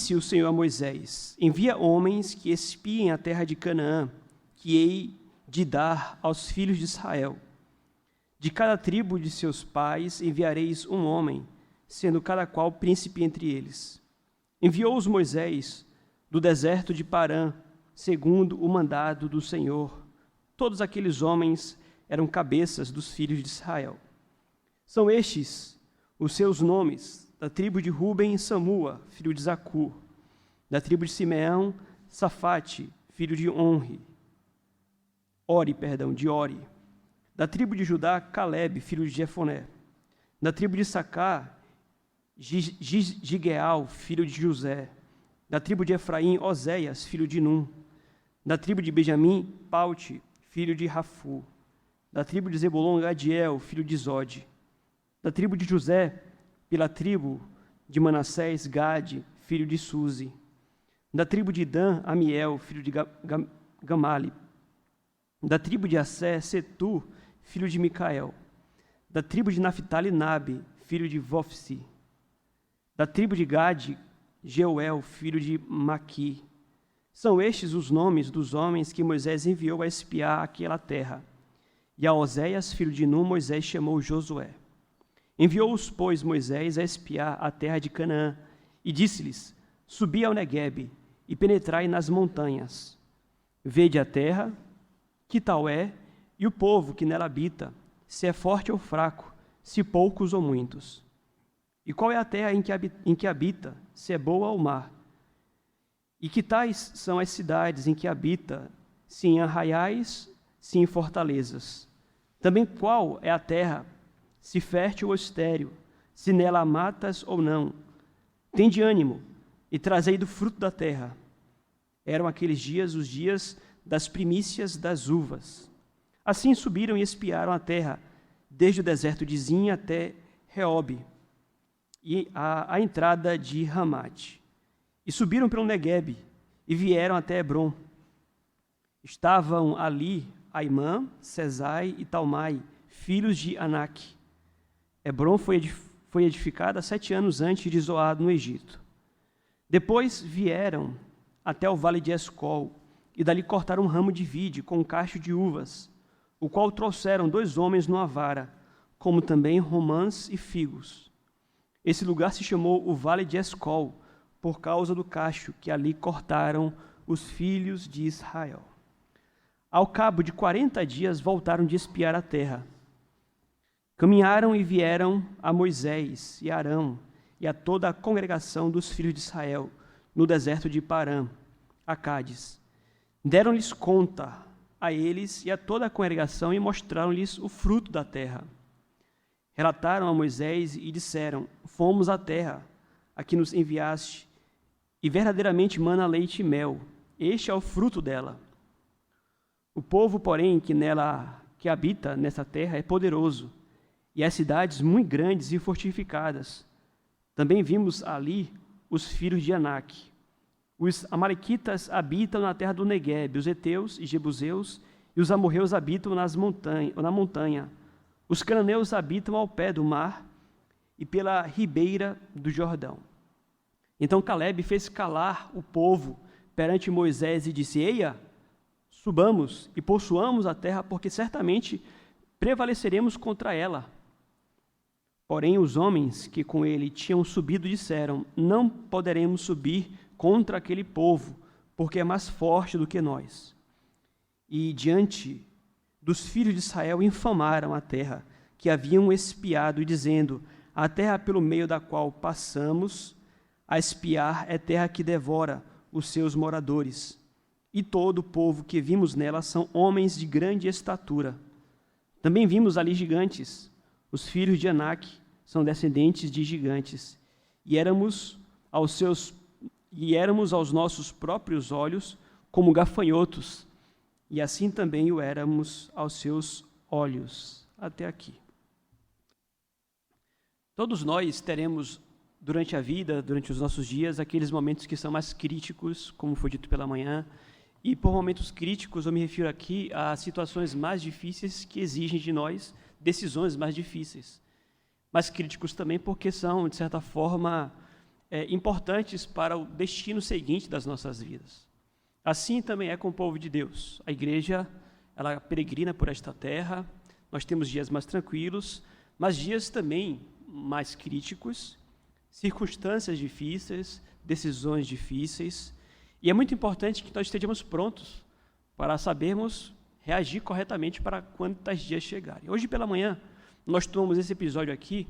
disse o Senhor a Moisés: envia homens que espiem a terra de Canaã, que hei de dar aos filhos de Israel. De cada tribo de seus pais enviareis um homem, sendo cada qual príncipe entre eles. Enviou-os Moisés do deserto de Parã, segundo o mandado do Senhor. Todos aqueles homens eram cabeças dos filhos de Israel. São estes os seus nomes: da tribo de Ruben, Samua, filho de Zacur; da tribo de Simeão, Safate, filho de Ori; da tribo de Judá, Caleb, filho de Jefoné; da tribo de Issacar, Gigeal, filho de José; da tribo de Efraim, Oséias, filho de Num; da tribo de Benjamim, Paute, filho de Rafu; da tribo de Zebulon, Gadiel, filho de Zode; da tribo de José, pela tribo de Manassés, Gade, filho de Suzi; da tribo de Dan, Amiel, filho de Gamali; da tribo de Assé, Setur, filho de Micael; da tribo de Naphtali, Nabe, filho de Vofsi; da tribo de Gade, Jeuel, filho de Maqui. São estes os nomes dos homens que Moisés enviou a espiar aquela terra. E a Oséias, filho de Num, Moisés chamou Josué. Enviou-os, pois, Moisés a espiar a terra de Canaã, e disse-lhes: subi ao Neguebe, e penetrai nas montanhas. Vede a terra, que tal é, e o povo que nela habita, se é forte ou fraco, se poucos ou muitos. E qual é a terra em que habita, se é boa ou má? E que tais são as cidades em que habita, se em arraiais, se em fortalezas? Também qual é a terra, se fértil ou estéril, se nela há matas ou não? Tende ânimo e trazei do fruto da terra. Eram aqueles dias os dias das primícias das uvas. Assim subiram e espiaram a terra, desde o deserto de Zin até Reobe, e a entrada de Ramate. E subiram pelo Neguebe, e vieram até Hebron. Estavam ali Aimã, Sesai e Talmai, filhos de Anak. Hebron foi edificada 7 anos antes de Zoar, no Egito. Depois vieram até o vale de Escol, e dali cortaram um ramo de vide com um cacho de uvas, o qual trouxeram 2 homens numa vara, como também romãs e figos. Esse lugar se chamou o Vale de Escol, por causa do cacho que ali cortaram os filhos de Israel. Ao cabo de 40 dias voltaram de espiar a terra. Caminharam e vieram a Moisés e Arão e a toda a congregação dos filhos de Israel, no deserto de Parã, a Cádiz. Deram-lhes conta a eles e a toda a congregação e mostraram-lhes o fruto da terra. Relataram a Moisés e disseram: fomos à terra a que nos enviaste, e verdadeiramente mana leite e mel. Este é o fruto dela. O povo, porém, que habita nessa terra é poderoso, e as cidades muito grandes e fortificadas. Também vimos ali os filhos de Anak. Os amalequitas habitam na terra do Neguebe, os heteus e jebuseus e os amorreus habitam na montanha. Os cananeus habitam ao pé do mar e pela ribeira do Jordão. Então Caleb fez calar o povo perante Moisés e disse: eia, subamos e possuamos a terra, porque certamente prevaleceremos contra ela. Porém, os homens que com ele tinham subido disseram: não poderemos subir contra aquele povo, porque é mais forte do que nós. E diante dos filhos de Israel infamaram a terra que haviam espiado, dizendo: a terra pelo meio da qual passamos a espiar é terra que devora os seus moradores. E todo o povo que vimos nela são homens de grande estatura. Também vimos ali gigantes. Os filhos de Anak são descendentes de gigantes. E éramos aos nossos próprios olhos como gafanhotos, e assim também o éramos aos seus olhos. Até aqui. Todos nós teremos, durante a vida, durante os nossos dias, aqueles momentos que são mais críticos, como foi dito pela manhã, e por momentos críticos eu me refiro aqui a situações mais difíceis que exigem de nós decisões mais difíceis. Mas críticos também porque são, de certa forma, importantes para o destino seguinte das nossas vidas. Assim também é com o povo de Deus. A igreja, ela peregrina por esta terra, nós temos dias mais tranquilos, mas dias também mais críticos, circunstâncias difíceis, decisões difíceis, e é muito importante que nós estejamos prontos para sabermos reagir corretamente para quando tais dias chegarem. Hoje pela manhã, nós tomamos esse episódio aqui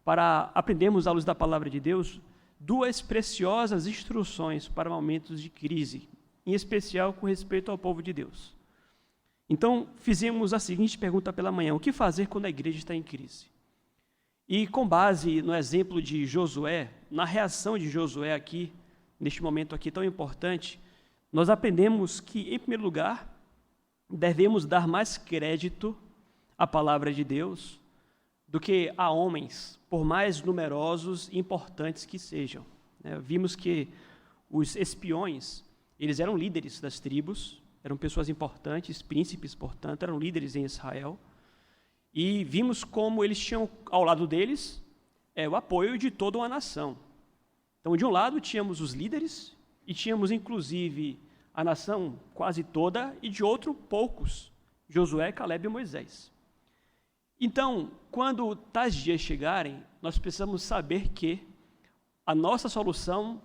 para aprendermos, à luz da palavra de Deus, 2 preciosas instruções para momentos de crise, em especial com respeito ao povo de Deus. Então, fizemos a seguinte pergunta pela manhã: o que fazer quando a igreja está em crise? E com base no exemplo de Josué, na reação de Josué aqui, neste momento aqui tão importante, nós aprendemos que, em primeiro lugar, devemos dar mais crédito à palavra de Deus do que a homens, por mais numerosos e importantes que sejam. Vimos que os espiões, eles eram líderes das tribos, eram pessoas importantes, príncipes, portanto, eram líderes em Israel, e vimos como eles tinham ao lado deles o apoio de toda uma nação. Então, de um lado, tínhamos os líderes, e tínhamos, inclusive, a nação quase toda, e de outro, poucos, Josué, Calebe e Moisés. Então, quando tais dias chegarem, nós precisamos saber que a nossa solução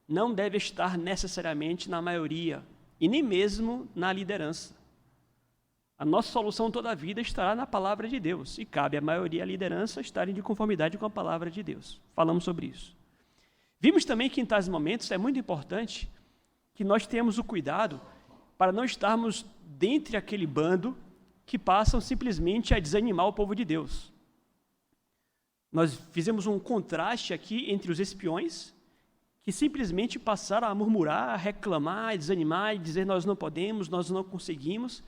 não deve estar necessariamente na maioria, e nem mesmo na liderança. A nossa solução toda a vida estará na palavra de Deus, e cabe à maioria e à liderança estarem de conformidade com a palavra de Deus. Falamos sobre isso. Vimos também que em tais momentos é muito importante que nós tenhamos o cuidado para não estarmos dentre aquele bando que passam simplesmente a desanimar o povo de Deus. Nós fizemos um contraste aqui entre os espiões, que simplesmente passaram a murmurar, a reclamar, a desanimar e dizer nós não podemos, nós não conseguimos,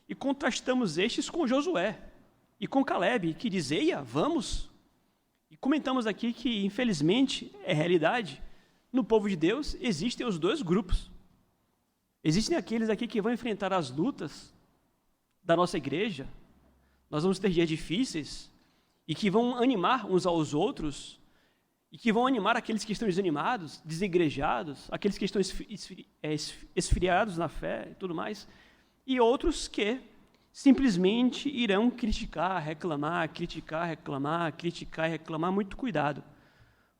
e contrastamos estes com Josué e com Calebe, que diz, eia, vamos. E comentamos aqui que, infelizmente, é realidade, no povo de Deus existem os 2 grupos. Existem aqueles aqui que vão enfrentar as lutas da nossa igreja, nós vamos ter dias difíceis, e que vão animar uns aos outros, e que vão animar aqueles que estão desanimados, desigrejados, aqueles que estão esfriados na fé e tudo mais, e outros que simplesmente irão criticar, reclamar, muito cuidado,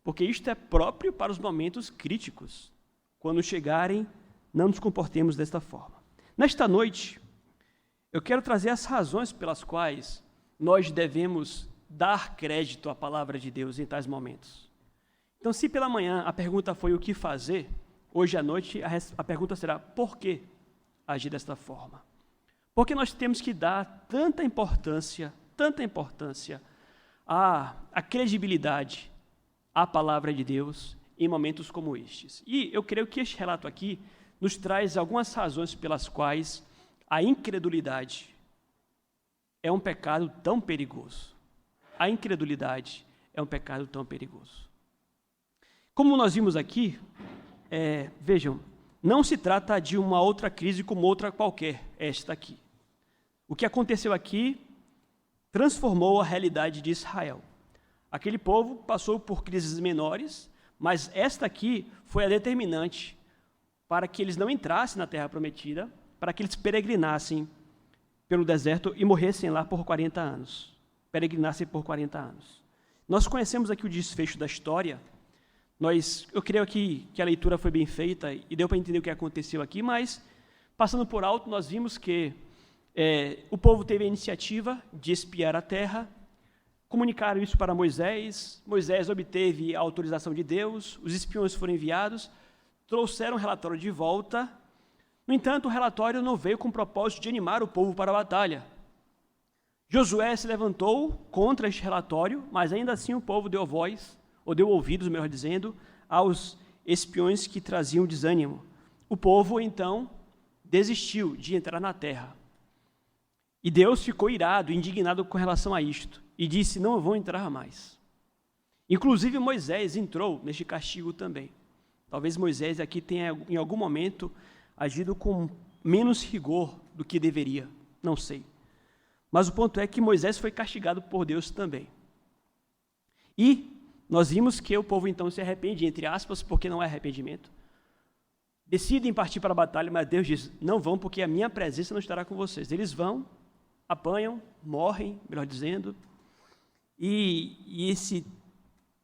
porque isto é próprio para os momentos críticos. Quando chegarem, não nos comportemos desta forma. Nesta noite, eu quero trazer as razões pelas quais nós devemos dar crédito à palavra de Deus em tais momentos. Então, se pela manhã a pergunta foi o que fazer, hoje à noite a pergunta será por que agir desta forma? Porque nós temos que dar tanta importância à credibilidade à palavra de Deus em momentos como estes. E eu creio que este relato aqui nos traz algumas razões pelas quais a incredulidade é um pecado tão perigoso. A incredulidade é um pecado tão perigoso. Como nós vimos aqui, vejam, não se trata de uma outra crise como outra qualquer, esta aqui. O que aconteceu aqui transformou a realidade de Israel. Aquele povo passou por crises menores, mas esta aqui foi a determinante para que eles não entrassem na Terra Prometida, para que eles peregrinassem pelo deserto e morressem lá por 40 anos. Peregrinassem por 40 anos. Nós conhecemos aqui o desfecho da história. Eu creio que a leitura foi bem feita e deu para entender o que aconteceu aqui, mas, passando por alto, nós vimos que o povo teve a iniciativa de espiar a terra, comunicaram isso para Moisés, Moisés obteve a autorização de Deus, os espiões foram enviados, trouxeram o relatório de volta. No entanto, o relatório não veio com o propósito de animar o povo para a batalha. Josué se levantou contra este relatório, mas ainda assim o povo deu voz, ou deu ouvidos, melhor dizendo, aos espiões que traziam desânimo. O povo, então, desistiu de entrar na terra. E Deus ficou irado, indignado com relação a isto, e disse, não vão entrar mais. Inclusive, Moisés entrou neste castigo também. Talvez Moisés aqui tenha, em algum momento, agido com menos rigor do que deveria, não sei. Mas o ponto é que Moisés foi castigado por Deus também. E Nós vimos que o povo então se arrepende, entre aspas, porque não é arrependimento. Decidem partir para a batalha, mas Deus diz, não vão porque a minha presença não estará com vocês. Eles vão, apanham, morrem, melhor dizendo, e esse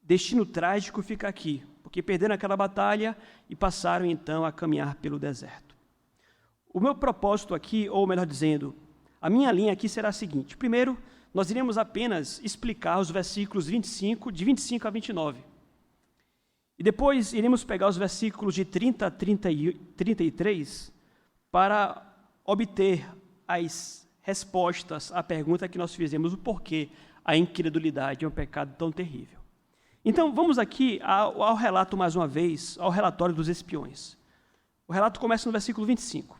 destino trágico fica aqui, porque perderam aquela batalha e passaram então a caminhar pelo deserto. O meu propósito aqui, ou melhor dizendo, a minha linha aqui será a seguinte. Primeiro, nós iremos apenas explicar os versículos de 25 a 29. E depois iremos pegar os versículos de 30 a 33 para obter as respostas à pergunta que nós fizemos, o porquê a incredulidade é um pecado tão terrível. Então, vamos aqui ao relato mais uma vez, ao relatório dos espiões. O relato começa no versículo 25.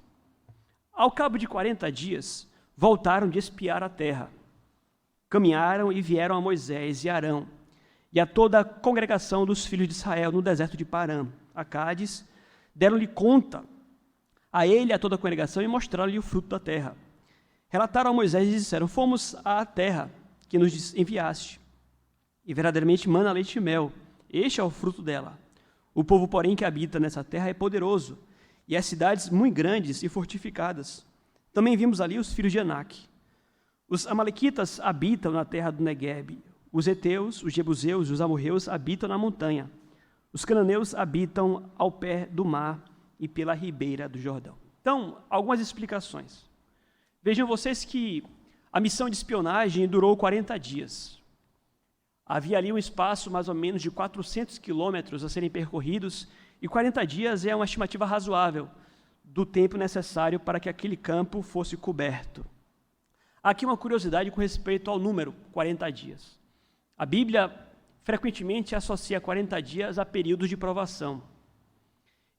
Ao cabo de 40 dias, voltaram de espiar a terra. Caminharam e vieram a Moisés e Arão, e a toda a congregação dos filhos de Israel no deserto de Parã, a Cádiz, deram-lhe conta a ele e a toda a congregação e mostraram-lhe o fruto da terra. Relataram a Moisés e disseram, fomos à terra que nos enviaste, e verdadeiramente mana leite e mel, este é o fruto dela. O povo, porém, que habita nessa terra é poderoso, e as cidades muito grandes e fortificadas. Também vimos ali os filhos de Anak. Os amalequitas habitam na terra do Neguebe. Os heteus, os jebuseus e os amorreus habitam na montanha. Os cananeus habitam ao pé do mar e pela ribeira do Jordão. Então, algumas explicações. Vejam vocês que a missão de espionagem durou 40 dias. Havia ali um espaço mais ou menos de 400 quilômetros a serem percorridos, e 40 dias é uma estimativa razoável do tempo necessário para que aquele campo fosse coberto. Há aqui uma curiosidade com respeito ao número 40 dias. A Bíblia frequentemente associa 40 dias a períodos de provação.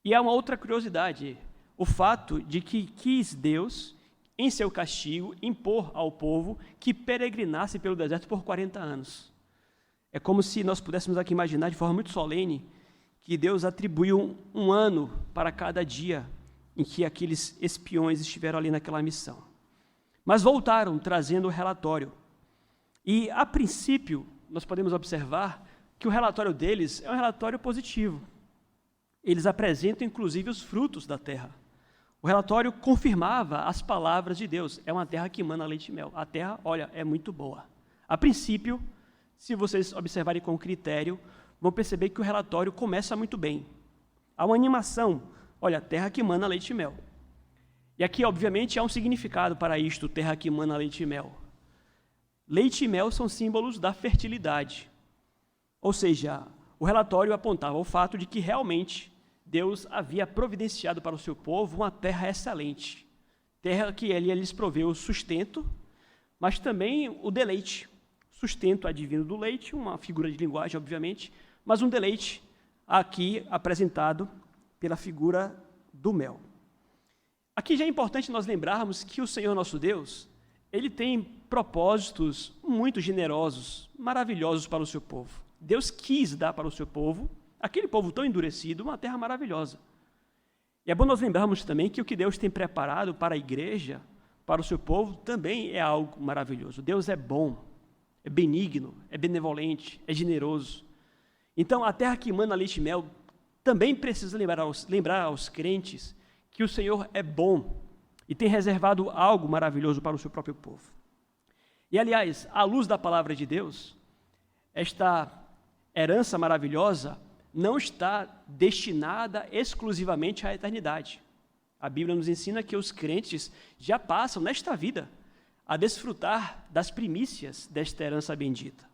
E há uma outra curiosidade, o fato de que quis Deus, em seu castigo, impor ao povo que peregrinasse pelo deserto por 40 anos. É como se nós pudéssemos aqui imaginar de forma muito solene que Deus atribuiu um ano para cada dia em que aqueles espiões estiveram ali naquela missão. Mas voltaram trazendo o relatório. E, a princípio, nós podemos observar que o relatório deles é um relatório positivo. Eles apresentam, inclusive, os frutos da terra. O relatório confirmava as palavras de Deus. É uma terra que mana leite e mel. A terra, olha, é muito boa. A princípio, se vocês observarem com critério, vão perceber que o relatório começa muito bem. Há uma animação. Olha, terra que mana leite e mel. E aqui, obviamente, há um significado para isto, terra que mana leite e mel. Leite e mel são símbolos da fertilidade. Ou seja, o relatório apontava o fato de que realmente Deus havia providenciado para o seu povo uma terra excelente. Terra que ele lhes proveu o sustento, mas também o deleite. Sustento advindo do leite, uma figura de linguagem, obviamente, mas um deleite aqui apresentado pela figura do mel. Aqui já é importante nós lembrarmos que o Senhor nosso Deus, Ele tem propósitos muito generosos, maravilhosos para o seu povo. Deus quis dar para o seu povo, aquele povo tão endurecido, uma terra maravilhosa. E é bom nós lembrarmos também que o que Deus tem preparado para a igreja, para o seu povo, também é algo maravilhoso. Deus é bom, é benigno, é benevolente, é generoso. Então, a terra que mana leite e mel também precisa lembrar aos crentes que o Senhor é bom e tem reservado algo maravilhoso para o seu próprio povo. E, aliás, à luz da palavra de Deus, esta herança maravilhosa não está destinada exclusivamente à eternidade. A Bíblia nos ensina que os crentes já passam, nesta vida, a desfrutar das primícias desta herança bendita.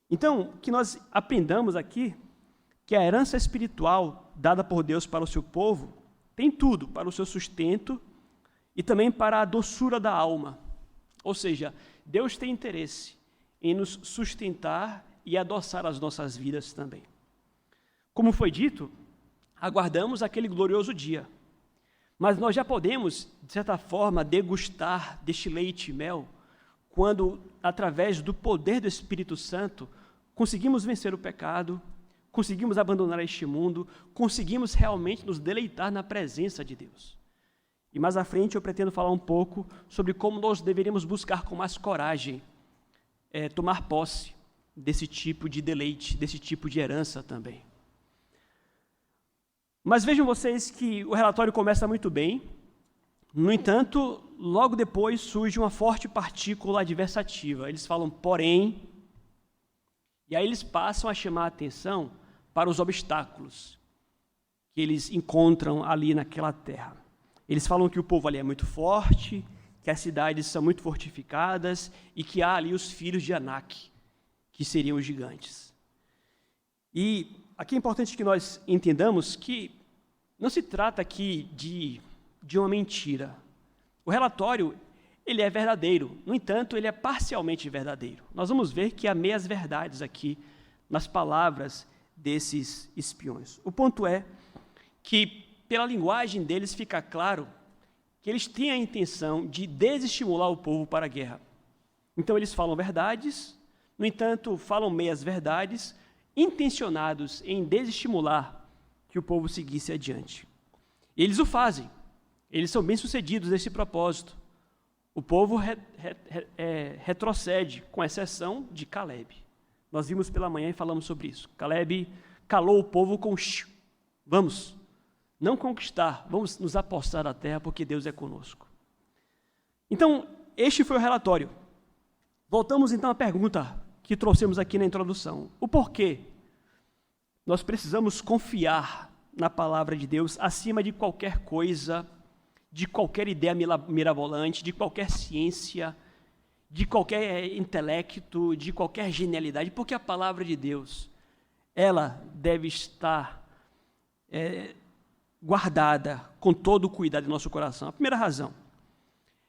Então, que nós aprendamos aqui que a herança espiritual dada por Deus para o seu povo tem tudo para o seu sustento e também para a doçura da alma. Ou seja, Deus tem interesse em nos sustentar e adoçar as nossas vidas também. Como foi dito, aguardamos aquele glorioso dia. Mas nós já podemos, de certa forma, degustar deste leite e mel quando, através do poder do Espírito Santo, conseguimos vencer o pecado, conseguimos abandonar este mundo, conseguimos realmente nos deleitar na presença de Deus. E mais à frente eu pretendo falar um pouco sobre como nós deveríamos buscar com mais coragem, tomar posse desse tipo de deleite, desse tipo de herança também. Mas vejam vocês que o relatório começa muito bem. No entanto, logo depois surge uma forte partícula adversativa. Eles falam, porém, e aí eles passam a chamar a atenção para os obstáculos que eles encontram ali naquela terra. Eles falam que o povo ali é muito forte, que as cidades são muito fortificadas e que há ali os filhos de Anak, que seriam os gigantes. E aqui é importante que nós entendamos que não se trata aqui de uma mentira. O relatório, ele é verdadeiro, no entanto, ele é parcialmente verdadeiro. Nós vamos ver que há meias verdades aqui nas palavras desses espiões. O ponto é que, pela linguagem deles, fica claro que eles têm a intenção de desestimular o povo para a guerra. Então, eles falam verdades, no entanto, falam meias verdades, intencionados em desestimular que o povo seguisse adiante. E eles o fazem. Eles são bem-sucedidos nesse propósito. O povo retrocede, com exceção de Caleb. Nós vimos pela manhã e falamos sobre isso. Caleb calou o povo com vamos, não conquistar, vamos nos apossar da terra, porque Deus é conosco. Então, este foi o relatório. Voltamos então à pergunta que trouxemos aqui na introdução. O porquê nós precisamos confiar na palavra de Deus acima de qualquer coisa, de qualquer ideia mirabolante, de qualquer ciência, de qualquer intelecto, de qualquer genialidade, porque a palavra de Deus, ela deve estar guardada com todo o cuidado em nosso coração. A primeira razão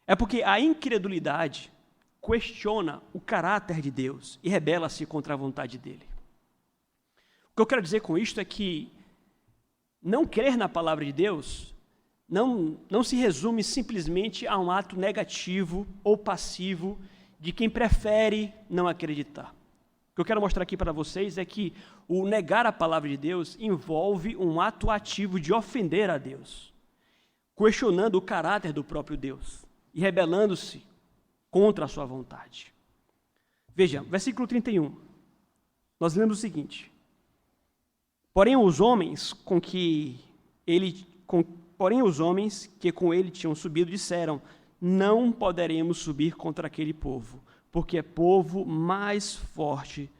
é porque a incredulidade questiona o caráter de Deus e rebela-se contra a vontade dele. O que eu quero dizer com isto é que não crer na palavra de Deus não se resume simplesmente a um ato negativo ou passivo de quem prefere não acreditar. O que eu quero mostrar aqui para vocês é que o negar a palavra de Deus envolve um ato ativo de ofender a Deus, questionando o caráter do próprio Deus e rebelando-se contra a sua vontade. Veja, versículo 31. Nós lemos o seguinte: Porém os homens que com ele tinham subido disseram: não poderemos subir contra aquele povo, porque é povo mais forte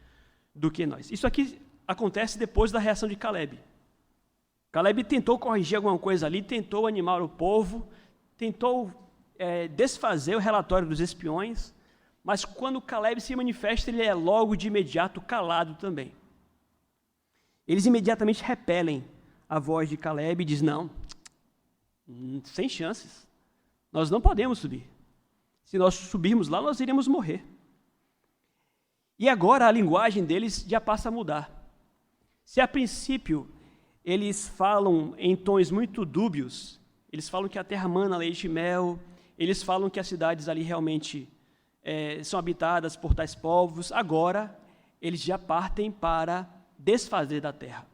do que nós. Isso aqui acontece depois da reação de Caleb. Caleb tentou corrigir alguma coisa ali, tentou animar o povo, tentou desfazer o relatório dos espiões, mas quando Caleb se manifesta, ele é logo de imediato calado também. Eles imediatamente repelem a voz de Caleb e dizem: não, sem chances, nós não podemos subir. Se nós subirmos lá, nós iremos morrer. E agora a linguagem deles já passa a mudar. Se a princípio eles falam em tons muito dúbios, eles falam que a terra mana leite e mel, eles falam que as cidades ali realmente são habitadas por tais povos, agora eles já partem para desfazer da terra.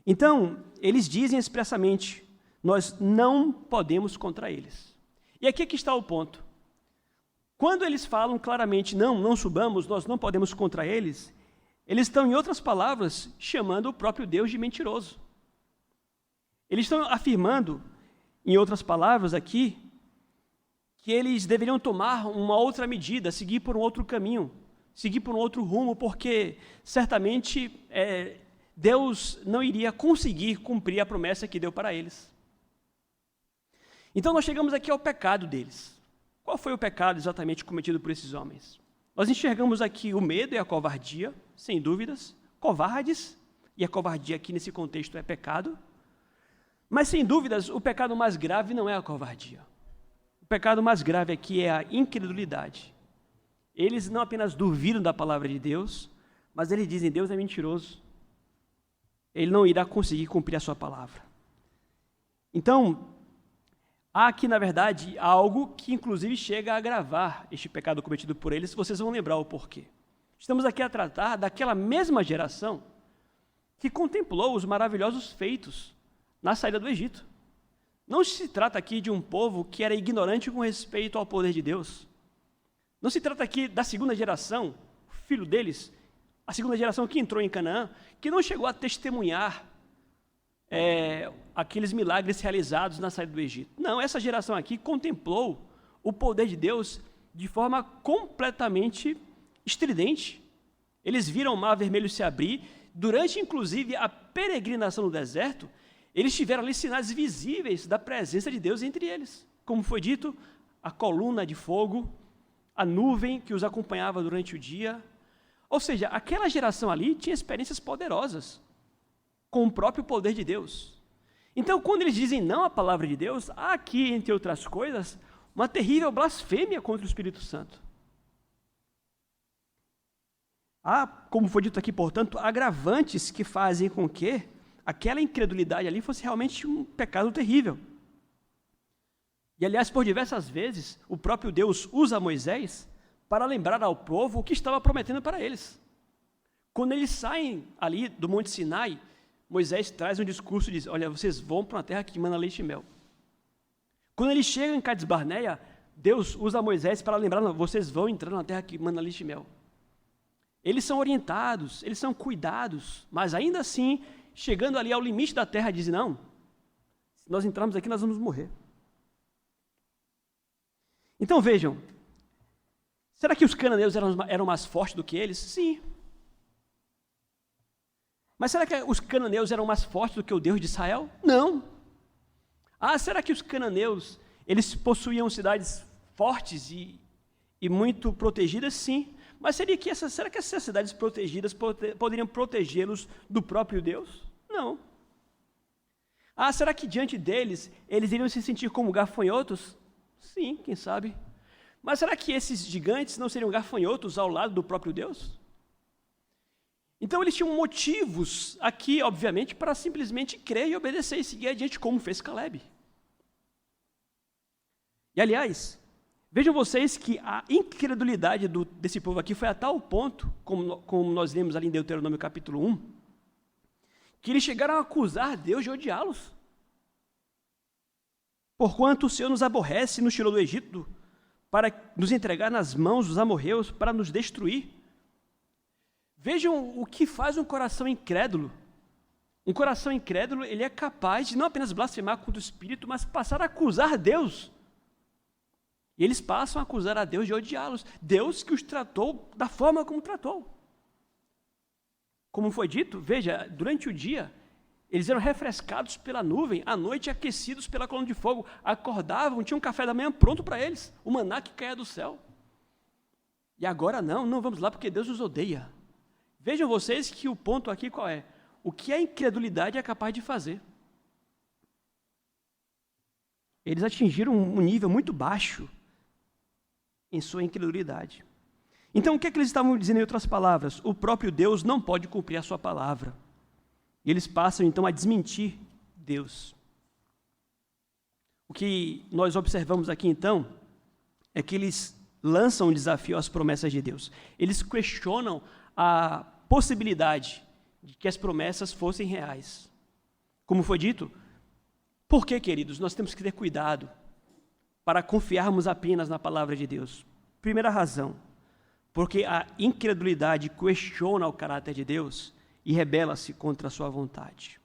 Então, eles dizem expressamente: nós não podemos contra eles. E aqui é que está o ponto. Quando eles falam claramente: não subamos, nós não podemos contra eles, eles estão, em outras palavras, chamando o próprio Deus de mentiroso. Eles estão afirmando, em outras palavras aqui, que eles deveriam tomar uma outra medida, seguir por um outro caminho, seguir por um outro rumo, porque certamente Deus não iria conseguir cumprir a promessa que deu para eles. Então nós chegamos aqui ao pecado deles. Qual foi o pecado exatamente cometido por esses homens? Nós enxergamos aqui o medo e a covardia, sem dúvidas, covardes, e a covardia aqui nesse contexto é pecado, mas sem dúvidas o pecado mais grave não é a covardia. O pecado mais grave aqui é a incredulidade. Eles não apenas duvidam da palavra de Deus, mas eles dizem: Deus é mentiroso. Ele não irá conseguir cumprir a sua palavra. Então, há aqui, na verdade, algo que inclusive chega a agravar este pecado cometido por eles, vocês vão lembrar o porquê. Estamos aqui a tratar daquela mesma geração que contemplou os maravilhosos feitos na saída do Egito. Não se trata aqui de um povo que era ignorante com respeito ao poder de Deus. Não se trata aqui da segunda geração, filho deles, a segunda geração que entrou em Canaã, que não chegou a testemunhar aqueles milagres realizados na saída do Egito. Não, essa geração aqui contemplou o poder de Deus de forma completamente estridente. Eles viram o Mar Vermelho se abrir. Durante, inclusive, a peregrinação no deserto, eles tiveram ali sinais visíveis da presença de Deus entre eles. Como foi dito, a coluna de fogo, a nuvem que os acompanhava durante o dia. Ou seja, aquela geração ali tinha experiências poderosas com o próprio poder de Deus. Então, quando eles dizem não à palavra de Deus, há aqui, entre outras coisas, uma terrível blasfêmia contra o Espírito Santo. Há, como foi dito aqui, portanto, agravantes que fazem com que aquela incredulidade ali fosse realmente um pecado terrível. E, aliás, por diversas vezes, o próprio Deus usa Moisés para lembrar ao povo o que estava prometendo para eles. Quando eles saem ali do Monte Sinai, Moisés traz um discurso e diz, olha, vocês vão para uma terra que mana leite e mel. Quando eles chegam em Cades Barneia, Deus usa Moisés para lembrar, não, vocês vão entrar na terra que mana leite e mel. Eles são orientados, eles são cuidados, mas ainda assim, chegando ali ao limite da terra, dizem, não, se nós entrarmos aqui, nós vamos morrer. Então vejam, será que os cananeus eram mais fortes do que eles? Sim. Mas será que os cananeus eram mais fortes do que o Deus de Israel? Não. Será que os cananeus, eles possuíam cidades fortes e muito protegidas? Sim. Mas será que essas cidades protegidas poderiam protegê-los do próprio Deus? Não. Será que diante deles, eles iriam se sentir como gafanhotos? Sim, quem sabe. Mas será que esses gigantes não seriam gafanhotos ao lado do próprio Deus? Então eles tinham motivos aqui, obviamente, para simplesmente crer e obedecer e seguir adiante, como fez Caleb. E, aliás, vejam vocês que a incredulidade desse povo aqui foi a tal ponto, como nós lemos ali em Deuteronômio capítulo 1, que eles chegaram a acusar Deus de odiá-los. Porquanto o Senhor nos aborrece e nos tirou do Egito para nos entregar nas mãos dos amorreus para nos destruir. Vejam o que faz um coração incrédulo. Um coração incrédulo, ele é capaz de não apenas blasfemar contra o Espírito, mas passar a acusar Deus. E eles passam a acusar a Deus de odiá-los. Deus que os tratou da forma como tratou. Como foi dito, veja, durante o dia, eles eram refrescados pela nuvem, à noite aquecidos pela coluna de fogo, acordavam, tinham um café da manhã pronto para eles, o maná que caía do céu. E agora não vamos lá porque Deus nos odeia. Vejam vocês que o ponto aqui qual é? O que a incredulidade é capaz de fazer. Eles atingiram um nível muito baixo em sua incredulidade. Então, o que é que eles estavam dizendo em outras palavras? O próprio Deus não pode cumprir a sua palavra. E eles passam, então, a desmentir Deus. O que nós observamos aqui, então, é que eles lançam um desafio às promessas de Deus. Eles questionam a possibilidade de que as promessas fossem reais. Como foi dito, por que, queridos, nós temos que ter cuidado para confiarmos apenas na palavra de Deus? Primeira razão, porque a incredulidade questiona o caráter de Deus e rebela-se contra a sua vontade.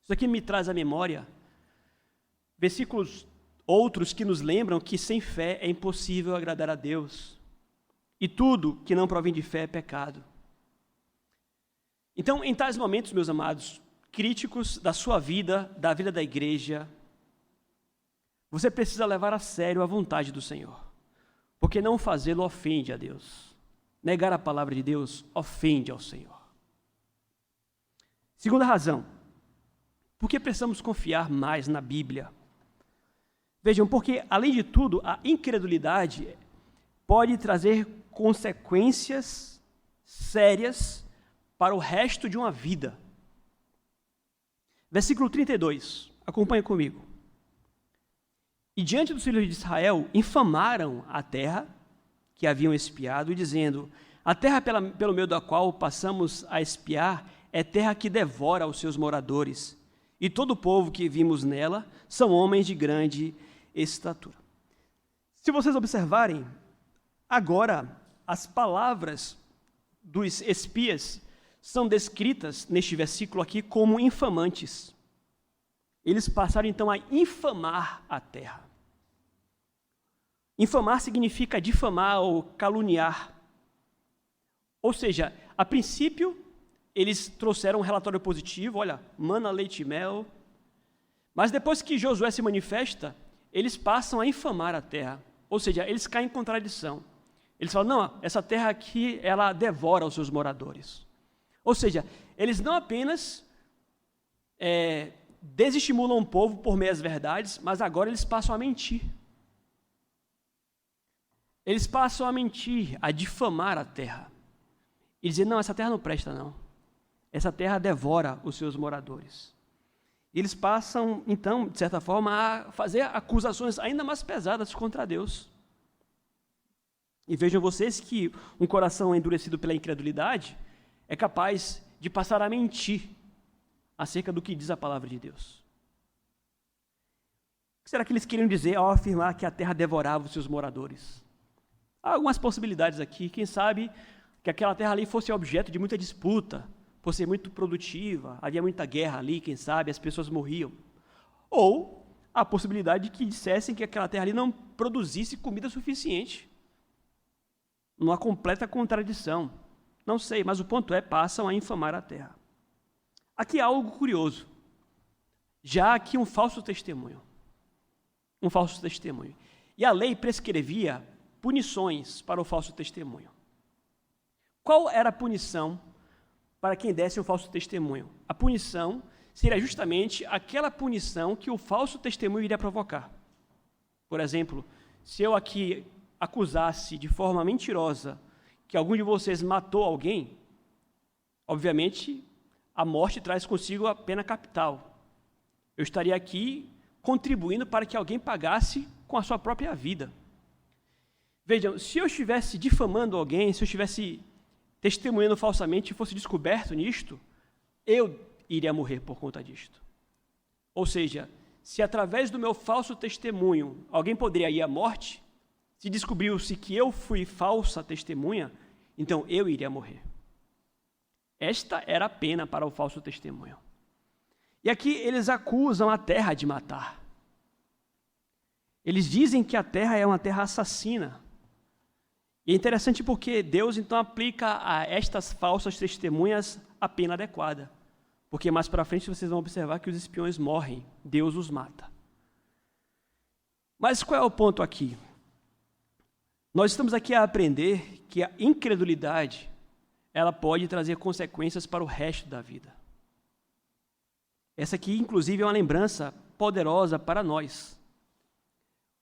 Isso aqui me traz à memória versículos outros que nos lembram que sem fé é impossível agradar a Deus. E tudo que não provém de fé é pecado. Então, em tais momentos, meus amados, críticos da sua vida, da vida da igreja, você precisa levar a sério a vontade do Senhor, porque não fazê-lo ofende a Deus. Negar a palavra de Deus ofende ao Senhor. Segunda razão, por que precisamos confiar mais na Bíblia? Vejam, porque, além de tudo, a incredulidade pode trazer consequências sérias para o resto de uma vida. Versículo 32, acompanha comigo. E diante dos filhos de Israel, infamaram a terra que haviam espiado, dizendo, a terra pelo meio da qual passamos a espiar é terra que devora os seus moradores, e todo o povo que vimos nela são homens de grande estatura. Se vocês observarem, agora as palavras dos espias são descritas neste versículo aqui como infamantes. Eles passaram então a infamar a terra. Infamar significa difamar ou caluniar. Ou seja, a princípio, eles trouxeram um relatório positivo, olha, mana, leite e mel. Mas depois que Josué se manifesta, eles passam a infamar a terra. Ou seja, eles caem em contradição. Eles falam, não, essa terra aqui, ela devora os seus moradores. Ou seja, eles não apenas desestimulam o povo por meias verdades, mas agora eles passam a mentir. Eles passam a mentir, a difamar a terra. E dizer, não, essa terra não presta, não. Essa terra devora os seus moradores. E eles passam, então, de certa forma, a fazer acusações ainda mais pesadas contra Deus. E vejam vocês que um coração endurecido pela incredulidade é capaz de passar a mentir acerca do que diz a palavra de Deus. O que será que eles queriam dizer ao afirmar que a terra devorava os seus moradores? Há algumas possibilidades aqui. Quem sabe que aquela terra ali fosse objeto de muita disputa, fosse muito produtiva, havia muita guerra ali, quem sabe, as pessoas morriam. Ou a possibilidade de que dissessem que aquela terra ali não produzisse comida suficiente. Uma completa contradição. Não sei, mas o ponto é, passam a infamar a terra. Aqui há algo curioso. Já há aqui um falso testemunho. Um falso testemunho. E a lei prescrevia punições para o falso testemunho. Qual era a punição para quem desse um falso testemunho? A punição seria justamente aquela punição que o falso testemunho iria provocar. Por exemplo, se eu aqui acusasse de forma mentirosa que algum de vocês matou alguém, obviamente a morte traz consigo a pena capital. Eu estaria aqui contribuindo para que alguém pagasse com a sua própria vida. Vejam, se eu estivesse difamando alguém, se eu estivesse testemunhando falsamente e fosse descoberto nisto, eu iria morrer por conta disto. Ou seja, se através do meu falso testemunho alguém poderia ir à morte, se descobriu-se que eu fui falsa testemunha, então eu iria morrer. Esta era a pena para o falso testemunho. E aqui eles acusam a terra de matar. Eles dizem que a terra é uma terra assassina. E é interessante porque Deus então aplica a estas falsas testemunhas a pena adequada. Porque mais para frente vocês vão observar que os espiões morrem, Deus os mata. Mas qual é o ponto aqui? Nós estamos aqui a aprender que a incredulidade, ela pode trazer consequências para o resto da vida. Essa aqui, inclusive, é uma lembrança poderosa para nós.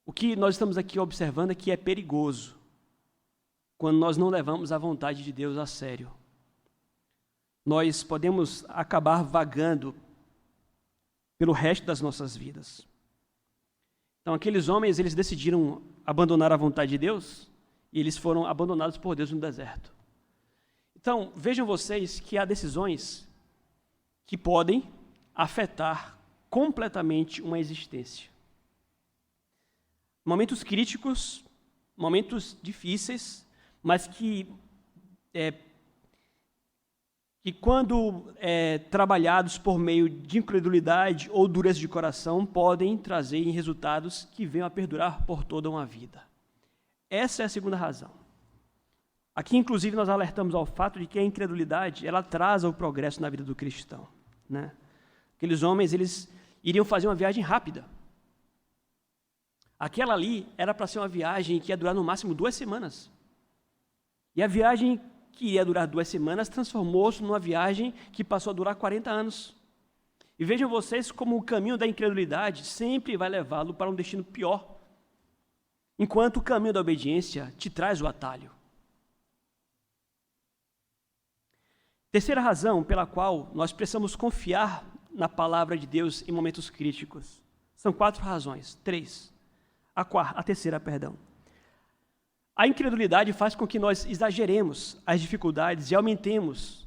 O que nós estamos aqui observando é que é perigoso quando nós não levamos a vontade de Deus a sério. Nós podemos acabar vagando pelo resto das nossas vidas. Então, aqueles homens, eles decidiram abandonar a vontade de Deus e eles foram abandonados por Deus no deserto. Então, vejam vocês que há decisões que podem afetar completamente uma existência. Momentos críticos, momentos difíceis, mas que quando trabalhados por meio de incredulidade ou dureza de coração, podem trazer resultados que venham a perdurar por toda uma vida. Essa é a segunda razão. Aqui, inclusive, nós alertamos ao fato de que a incredulidade, ela atrasa o progresso na vida do cristão, né? Aqueles homens, eles iriam fazer uma viagem rápida. Aquela ali era para ser uma viagem que ia durar no máximo 2 semanas. E a viagem que ia durar 2 semanas transformou-se numa viagem que passou a durar 40 anos. E vejam vocês como o caminho da incredulidade sempre vai levá-lo para um destino pior, enquanto o caminho da obediência te traz o atalho. Terceira razão pela qual nós precisamos confiar na palavra de Deus em momentos críticos. São 4 razões. 3. A terceira. A incredulidade faz com que nós exageremos as dificuldades e aumentemos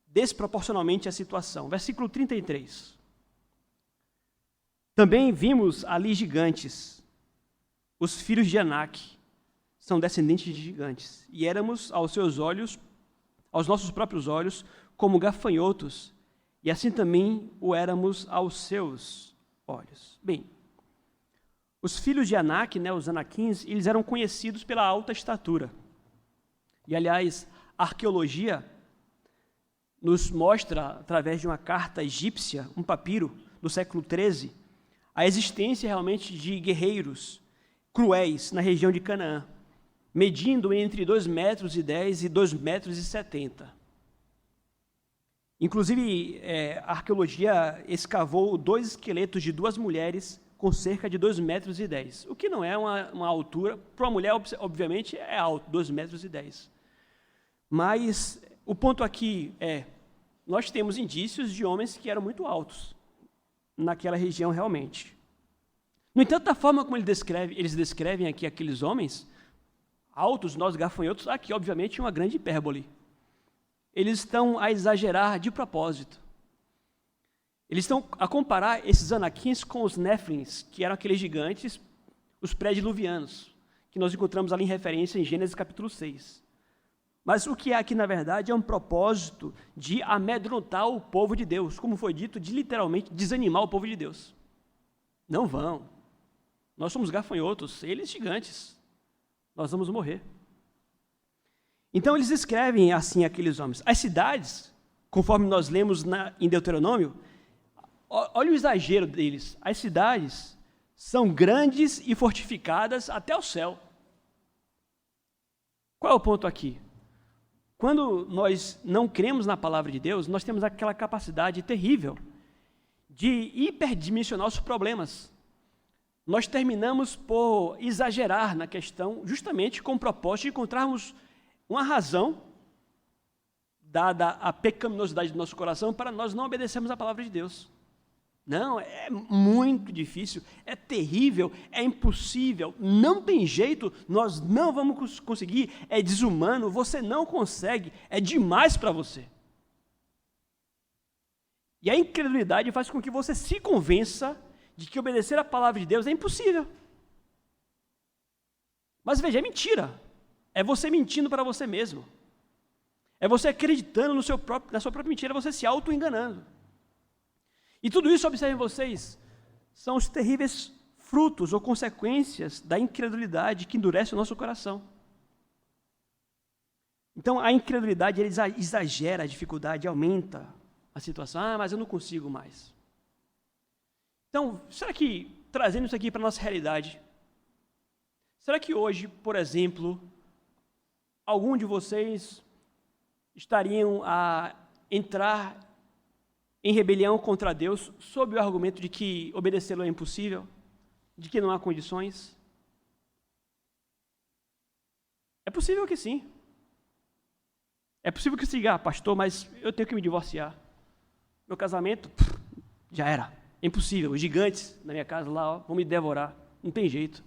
desproporcionalmente a situação. Versículo 33. Também vimos ali gigantes, os filhos de Anak, são descendentes de gigantes, e éramos aos seus olhos aos nossos próprios olhos como gafanhotos, e assim também o éramos aos seus olhos. Bem, os filhos de Anak, os Anaquins, eles eram conhecidos pela alta estatura. E, aliás, a arqueologia nos mostra, através de uma carta egípcia, um papiro do século XIII, a existência realmente de guerreiros cruéis na região de Canaã, medindo entre 2,10 metros e 2,70 metros. Inclusive, a arqueologia escavou 2 esqueletos de 2 mulheres com cerca de 2,10 metros, o que não é uma altura, para uma mulher, obviamente, é alto, 2,10 metros. Mas o ponto aqui é, nós temos indícios de homens que eram muito altos naquela região realmente. No entanto, da forma como eles descrevem aqui aqueles homens, altos, nós gafanhotos, aqui obviamente uma grande hipérbole. Eles estão a exagerar de propósito. Eles estão a comparar esses Anaquins com os Néfilins, que eram aqueles gigantes, os pré-diluvianos, que nós encontramos ali em referência em Gênesis capítulo 6. Mas o que é aqui, na verdade, é um propósito de amedrontar o povo de Deus, como foi dito, de literalmente desanimar o povo de Deus. Não vão. Nós somos gafanhotos, eles gigantes. Nós vamos morrer. Então, eles escrevem assim aqueles homens. As cidades, conforme nós lemos em Deuteronômio, olha o exagero deles. As cidades são grandes e fortificadas até o céu. Qual é o ponto aqui? Quando nós não cremos na palavra de Deus, nós temos aquela capacidade terrível de hiperdimensionar os problemas. Nós terminamos por exagerar na questão, justamente com o propósito de encontrarmos uma razão, dada a pecaminosidade do nosso coração, para nós não obedecermos a palavra de Deus. Não, é muito difícil, é terrível, é impossível, não tem jeito, nós não vamos conseguir, é desumano, você não consegue, é demais para você. E a incredulidade faz com que você se convença de que obedecer a palavra de Deus é impossível. Mas veja, é mentira. É você mentindo para você mesmo. É você acreditando na sua própria mentira, você se auto-enganando. E tudo isso, observem vocês, são os terríveis frutos ou consequências da incredulidade que endurece o nosso coração. Então, a incredulidade exagera a dificuldade, aumenta a situação. Mas eu não consigo mais. Então, será que, trazendo isso aqui para a nossa realidade, será que hoje, por exemplo, algum de vocês estariam a entrar em rebelião contra Deus sob o argumento de que obedecê-lo é impossível, de que não há condições? É possível que sim. É possível que você diga, pastor, mas eu tenho que me divorciar. Meu casamento, já era. É impossível. Os gigantes na minha casa lá vão me devorar. Não tem jeito.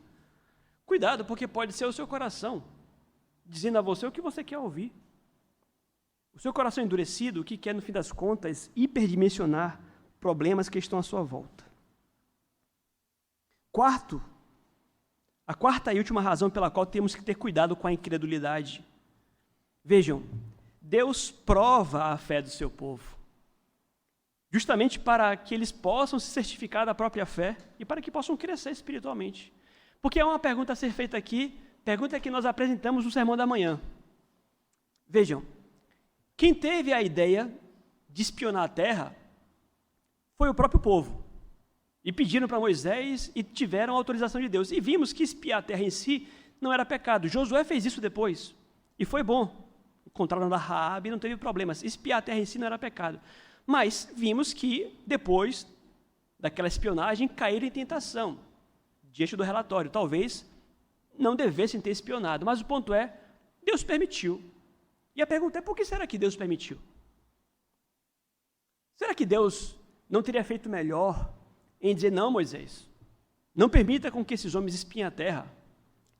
Cuidado, porque pode ser o seu coração dizendo a você o que você quer ouvir. O seu coração endurecido, o que quer, no fim das contas, hiperdimensionar problemas que estão à sua volta. A quarta e última razão pela qual temos que ter cuidado com a incredulidade. Vejam, Deus prova a fé do seu povo, justamente para que eles possam se certificar da própria fé e para que possam crescer espiritualmente. Porque há uma pergunta a ser feita aqui, pergunta que nós apresentamos no Sermão da Manhã. Vejam, quem teve a ideia de espionar a terra foi o próprio povo. E pediram para Moisés e tiveram a autorização de Deus. E vimos que espiar a terra em si não era pecado. Josué fez isso depois. E foi bom. Encontraram da Raabe e não teve problemas. Espiar a terra em si não era pecado. Mas vimos que depois daquela espionagem caíram em tentação diante do relatório. Talvez não devessem ter espionado. Mas o ponto é, Deus permitiu. E a pergunta é, por que será que Deus permitiu? Será que Deus não teria feito melhor em dizer, não, Moisés, não permita com que esses homens espiem a terra.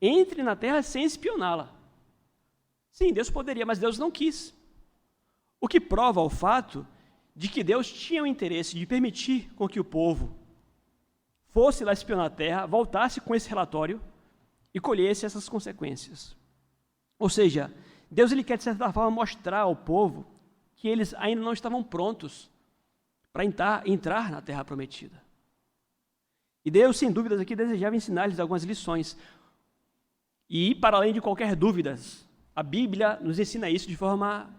Entre na terra sem espioná-la. Sim, Deus poderia, mas Deus não quis. O que prova o fato de que Deus tinha o interesse de permitir com que o povo fosse lá espionar a terra, voltasse com esse relatório e colhesse essas consequências. Ou seja, Deus ele quer, de certa forma, mostrar ao povo que eles ainda não estavam prontos para entrar na Terra Prometida. E Deus, sem dúvidas, aqui desejava ensinar-lhes algumas lições. E, para além de qualquer dúvida, a Bíblia nos ensina isso de forma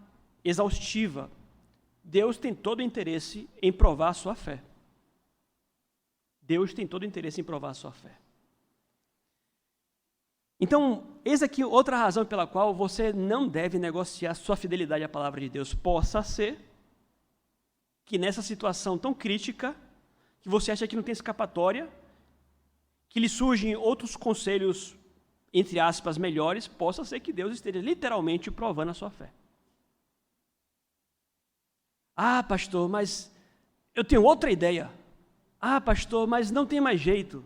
exaustiva. Deus tem todo o interesse em provar a sua fé. Deus tem todo o interesse em provar a sua fé. Então, eis aqui outra razão pela qual você não deve negociar sua fidelidade à palavra de Deus. Possa ser que nessa situação tão crítica, que você acha que não tem escapatória, que lhe surgem outros conselhos, entre aspas, melhores, possa ser que Deus esteja literalmente provando a sua fé. Ah, pastor, mas eu tenho outra ideia. Ah, pastor, mas não tem mais jeito.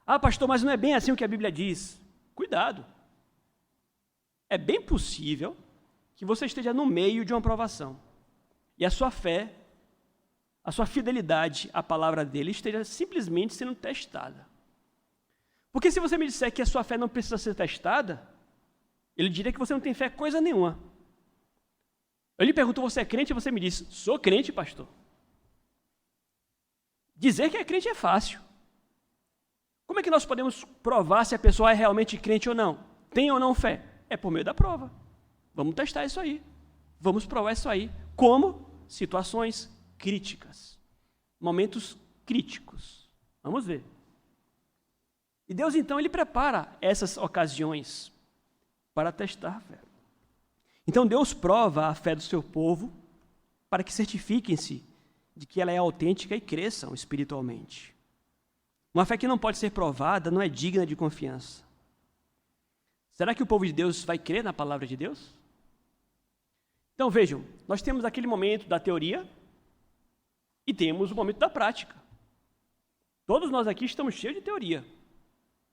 Ah, pastor, mas não é bem assim o que a Bíblia diz. Cuidado. É bem possível que você esteja no meio de uma provação e a sua fé, a sua fidelidade à palavra dele esteja simplesmente sendo testada. Porque se você me disser que a sua fé não precisa ser testada, ele diria que você não tem fé coisa nenhuma. Eu lhe pergunto, você é crente? E você me diz, sou crente, pastor. Dizer que é crente é fácil. Como é que nós podemos provar se a pessoa é realmente crente ou não? Tem ou não fé? É por meio da prova. Vamos testar isso aí. Vamos provar isso aí. Como? Situações críticas. Momentos críticos. Vamos ver. E Deus, então, ele prepara essas ocasiões para testar a fé. Então, Deus prova a fé do seu povo para que certifiquem-se de que ela é autêntica e cresçam espiritualmente. Uma fé que não pode ser provada não é digna de confiança. Será que o povo de Deus vai crer na palavra de Deus? Então vejam, nós temos aquele momento da teoria e temos o momento da prática. Todos nós aqui estamos cheios de teoria.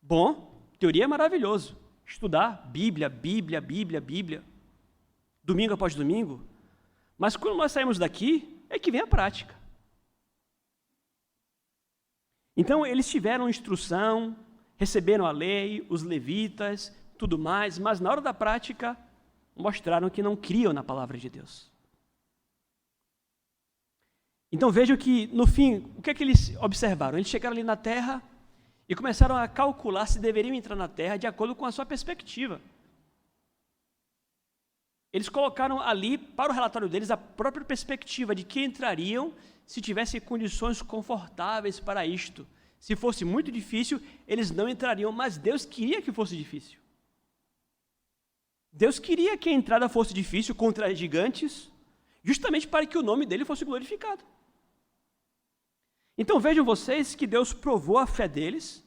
Bom, teoria é maravilhoso. Estudar Bíblia, Bíblia, Bíblia, Bíblia, domingo após domingo. Mas quando nós saímos daqui, é que vem a prática. Então, eles tiveram instrução, receberam a lei, os levitas, tudo mais, mas na hora da prática, mostraram que não criam na palavra de Deus. Então, vejam que, no fim, o que é que eles observaram? Eles chegaram ali na terra e começaram a calcular se deveriam entrar na terra de acordo com a sua perspectiva. Eles colocaram ali, para o relatório deles, a própria perspectiva de que entrariam se tivessem condições confortáveis para isto. Se fosse muito difícil, eles não entrariam, mas Deus queria que fosse difícil. Deus queria que a entrada fosse difícil contra gigantes, justamente para que o nome dele fosse glorificado. Então vejam vocês que Deus provou a fé deles,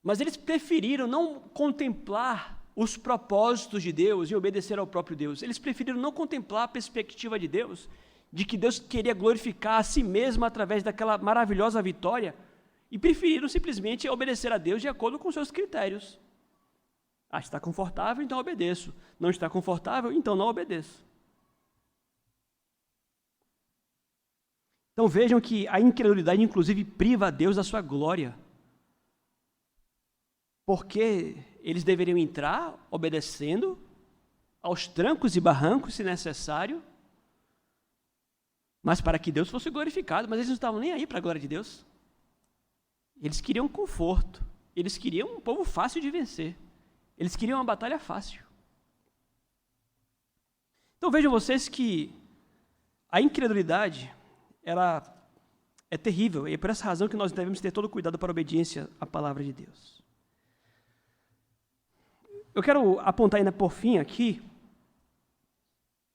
mas eles preferiram não contemplar os propósitos de Deus e obedecer ao próprio Deus. Eles preferiram não contemplar a perspectiva de Deus, de que Deus queria glorificar a si mesmo através daquela maravilhosa vitória, e preferiram simplesmente obedecer a Deus de acordo com seus critérios. Ah, está confortável, então obedeço. Não está confortável, então não obedeço. Então vejam que a incredulidade, inclusive, priva a Deus da sua glória. Porque eles deveriam entrar obedecendo aos trancos e barrancos, se necessário, mas para que Deus fosse glorificado. Mas eles não estavam nem aí para a glória de Deus. Eles queriam conforto. Eles queriam um povo fácil de vencer. Eles queriam uma batalha fácil. Então vejam vocês que a incredulidade ela é terrível. E é por essa razão que nós devemos ter todo cuidado para a obediência à palavra de Deus. Eu quero apontar ainda por fim aqui,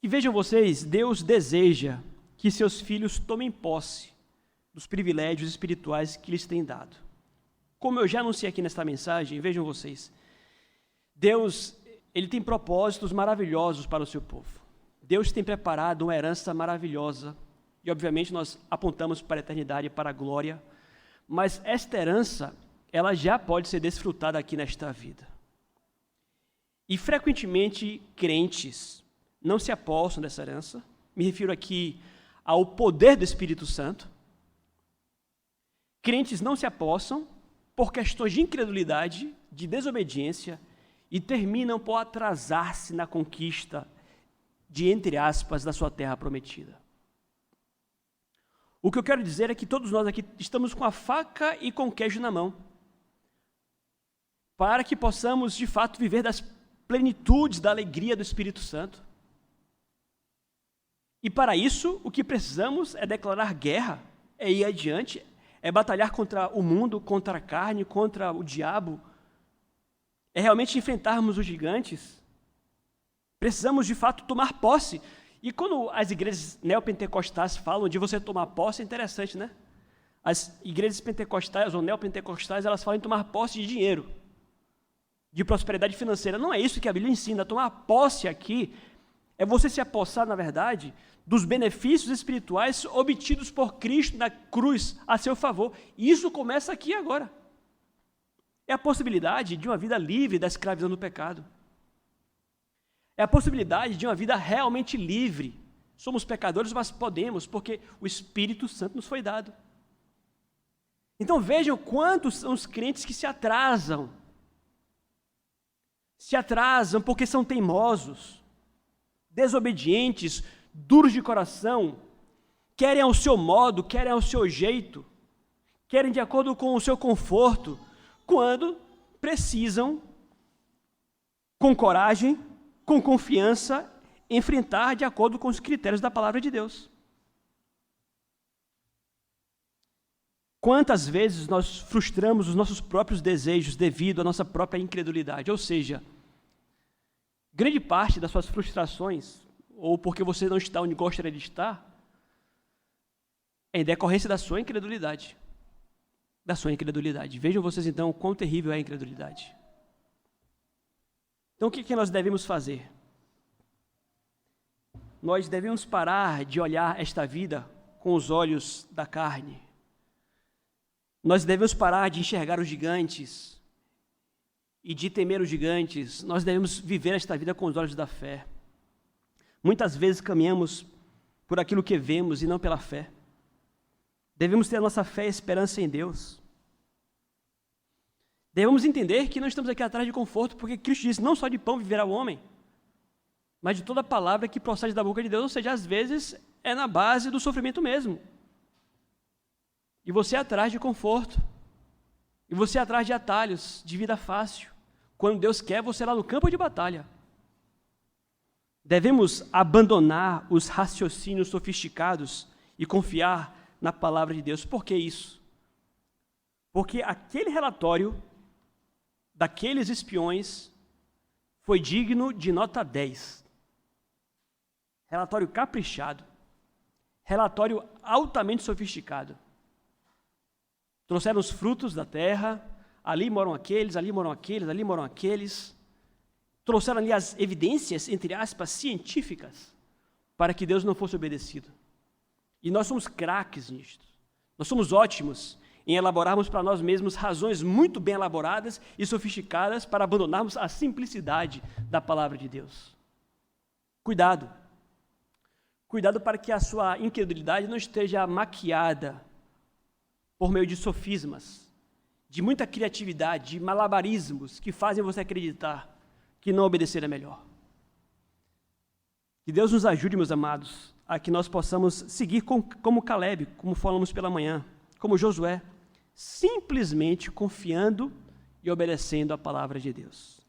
e vejam vocês, Deus deseja que seus filhos tomem posse dos privilégios espirituais que lhes tem dado. Como eu já anunciei aqui nesta mensagem, vejam vocês, Deus, ele tem propósitos maravilhosos para o seu povo. Deus tem preparado uma herança maravilhosa, e obviamente nós apontamos para a eternidade, para a glória, mas esta herança, ela já pode ser desfrutada aqui nesta vida. E frequentemente crentes não se apossam dessa herança, me refiro aqui ao poder do Espírito Santo. Crentes não se apossam por questões de incredulidade, de desobediência e terminam por atrasar-se na conquista de, entre aspas, da sua terra prometida. O que eu quero dizer é que todos nós aqui estamos com a faca e com o queijo na mão, para que possamos, de fato, viver das plenitudes da alegria do Espírito Santo. E para isso, o que precisamos é declarar guerra, é ir adiante, é batalhar contra o mundo, contra a carne, contra o diabo, é realmente enfrentarmos os gigantes. Precisamos, de fato, tomar posse. E quando as igrejas neopentecostais falam de você tomar posse, é interessante, né? As igrejas pentecostais ou neopentecostais, elas falam em tomar posse de dinheiro, de prosperidade financeira. Não é isso que a Bíblia ensina. Tomar posse aqui é você se apossar, na verdade, dos benefícios espirituais obtidos por Cristo na cruz a seu favor. E isso começa aqui agora. É a possibilidade de uma vida livre da escravidão do pecado. É a possibilidade de uma vida realmente livre. Somos pecadores, mas podemos, porque o Espírito Santo nos foi dado. Então vejam quantos são os crentes que se atrasam. Se atrasam porque são teimosos, desobedientes, duros de coração, querem ao seu modo, querem ao seu jeito, querem de acordo com o seu conforto, quando precisam, com coragem, com confiança, enfrentar de acordo com os critérios da palavra de Deus. Quantas vezes nós frustramos os nossos próprios desejos devido à nossa própria incredulidade? Ou seja, grande parte das suas frustrações, ou porque você não está onde gostaria de estar, é em decorrência da sua incredulidade. Da sua incredulidade. Vejam vocês então o quão terrível é a incredulidade. Então o que nós devemos fazer? Nós devemos parar de olhar esta vida com os olhos da carne. Nós devemos parar de enxergar os gigantes e de temer os gigantes. Nós devemos viver esta vida com os olhos da fé. Muitas vezes caminhamos por aquilo que vemos e não pela fé. Devemos ter a nossa fé e esperança em Deus. Devemos entender que não estamos aqui atrás de conforto, porque Cristo disse, não só de pão viverá o homem, mas de toda palavra que procede da boca de Deus, ou seja, às vezes é na base do sofrimento mesmo. E você é atrás de conforto, e você é atrás de atalhos, de vida fácil, quando Deus quer você lá no campo de batalha. Devemos abandonar os raciocínios sofisticados e confiar na palavra de Deus. Por que isso? Porque aquele relatório daqueles espiões foi digno de nota 10. Relatório caprichado. Relatório altamente sofisticado. Trouxeram os frutos da terra, ali moram aqueles, ali moram aqueles, ali moram aqueles. Trouxeram ali as evidências, entre aspas, científicas, para que Deus não fosse obedecido. E nós somos craques nisto. Nós somos ótimos em elaborarmos para nós mesmos razões muito bem elaboradas e sofisticadas para abandonarmos a simplicidade da palavra de Deus. Cuidado. Cuidado para que a sua incredulidade não esteja maquiada por meio de sofismas, de muita criatividade, de malabarismos que fazem você acreditar que não obedecer é melhor. Que Deus nos ajude, meus amados, a que nós possamos seguir como Caleb, como falamos pela manhã, como Josué, simplesmente confiando e obedecendo a palavra de Deus.